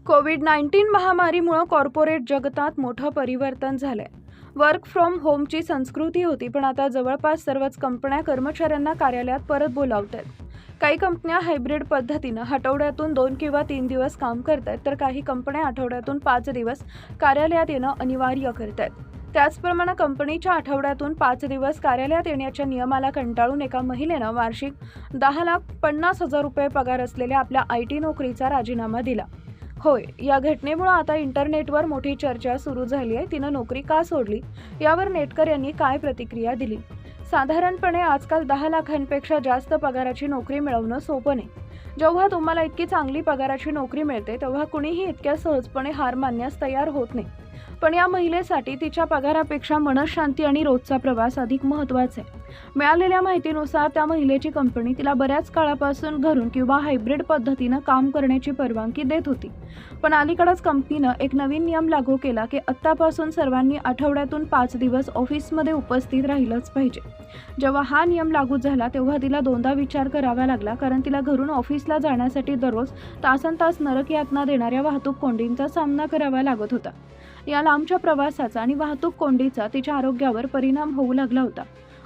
कोविड-19 महामारीमुळे कॉर्पोरेट जगतात मोठं परिवर्तन झालंय. वर्क फ्रॉम होमची संस्कृती होती, पण आता जवळपास सर्वच कंपन्या कर्मचाऱ्यांना कार्यालयात परत बोलावतात. काही कंपन्या हायब्रिड पद्धतीनं आठवड्यातून 2 किंवा 3 दिवस काम करतात, तर काही कंपन्या आठवड्यातून 5 दिवस कार्यालयात येणं अनिवार्य करतात. त्याचप्रमाणे कंपनीच्या आठवड्यातून 5 दिवस कार्यालयात येण्याच्या नियमाला कंटाळून एका महिलेनं वार्षिक 10,50,000 रुपये पगार असलेल्या आपल्या IT नोकरीचा राजीनामा दिला. होय, या घटनेमुळे आता इंटरनेटवर मोठी चर्चा सुरू झाली आहे. तिनं नोकरी का सोडली, यावर नेटकर यांनी काय प्रतिक्रिया दिली. साधारणपणे आजकाल 10 लाखांपेक्षा जास्त पगाराची नोकरी मिळवणं सोपं नाही. जेव्हा तुम्हाला इतकी चांगली पगाराची नोकरी मिळते, तेव्हा कुणीही इतक्या सहजपणे हार मानण्यास तयार होत नाही. पण या महिलेसाठी तिच्या पगारापेक्षा मनःशांती आणि रोजचा प्रवास अधिक महत्त्वाचा आहे. मिळालेल्या माहितीनुसार त्या महिलेची कंपनी तिला बऱ्याच काळापासून घरून किंवा हायब्रिड पद्धतीनं काम करण्याची परवानगी देत होती. पण अलीकडेच कंपनीनं एक नवीन नियम लागू केला की आत्तापासून सर्वांनी आठवड्यातून 5 दिवस ऑफिसमध्ये उपस्थित राहिलंच पाहिजे. जेव्हा हा नियम लागू झाला तेव्हा तिला दोनदा विचार करावा लागला, कारण तिला घरून ऑफिसला जाण्यासाठी दररोज तासनतास नरक यातना देणाऱ्या वाहतूक कोंडींचा सामना करावा लागत होता. या लांबच्या प्रवासाचा आणि वाहतूक कोंडीचा तिच्या आरोग्यावर परिणाम होऊ लागला होता.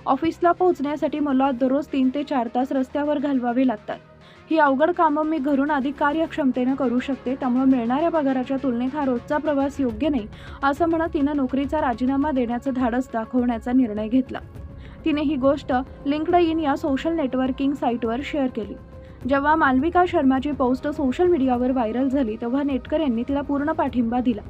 ऑफिसला पोहोचण्यासाठी मला दररोज 3 ते 4 तास रस्त्यावर घालवावे लागतात. ही अवघड कामं मी घरून अधिक कार्यक्षमतेनं करू शकते, त्यामुळे मिळणाऱ्या पगाराच्या तुलनेत हा रोजचा प्रवास योग्य नाही, असं म्हणत तिनं नोकरीचा राजीनामा देण्याचं धाडस दाखवण्याचा निर्णय घेतला. तिने ही गोष्ट लिंक्डइन या सोशल नेटवर्किंग साईटवर शेअर केली. जेव्हा मालविका शर्माची पोस्ट सोशल मीडियावर व्हायरल झाली, तेव्हा नेटकर यांनी तिला पूर्ण पाठिंबा दिला.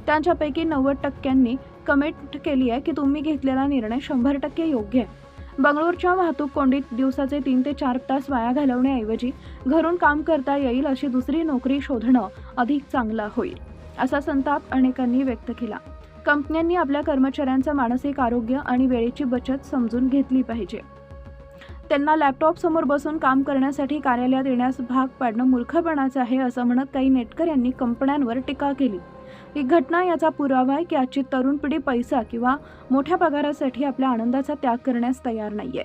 त्यांच्यापैकी 90% कमेंट केली आहे की तुम्ही घेतलेला निर्णय 100% योग्य आहे. बंगळूरच्या वाहतूक कोंडीत दिवसाचे 3 ते 4 तास वाया घालवण्याऐवजी घरून काम करता येईल अशी दुसरी नोकरी शोधणं अधिक चांगलं होईल, असा संताप अनेकांनी व्यक्त केला. कंपन्यांनी आपल्या कर्मचाऱ्यांचं मानसिक आरोग्य आणि वेळेची बचत समजून घेतली पाहिजे. त्यांना लॅपटॉप समोर बसून काम करण्यासाठी कार्यालयात येण्यास भाग पाडणं मूर्खपणाचं आहे, असं म्हणत काही नेटकर यांनी कंपन्यांवर टीका केली. ही घटना याचा पुरावा आहे की आजची तरुण पिढी पैसा किंवा मोठ्या पगारासाठी आपल्या आनंदाचा त्याग करण्यास तयार नाहीये.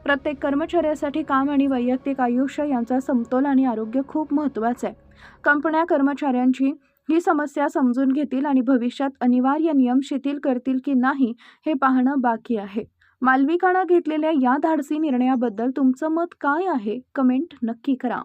प्रत्येक कर्मचाऱ्यासाठी काम आणि वैयक्तिक आयुष्य यांचा समतोल आणि आरोग्य खूप महत्त्वाचं आहे. कंपन्या कर्मचाऱ्यांची ही समस्या समजून घेतील आणि भविष्यात अनिवार्य नियम शिथिल करतील की नाही हे पाहणं बाकी आहे. मालविकानं घेतलेल्या या धाडसी निर्णयाबद्दल तुमचं मत काय आहे? कमेंट नक्की करा.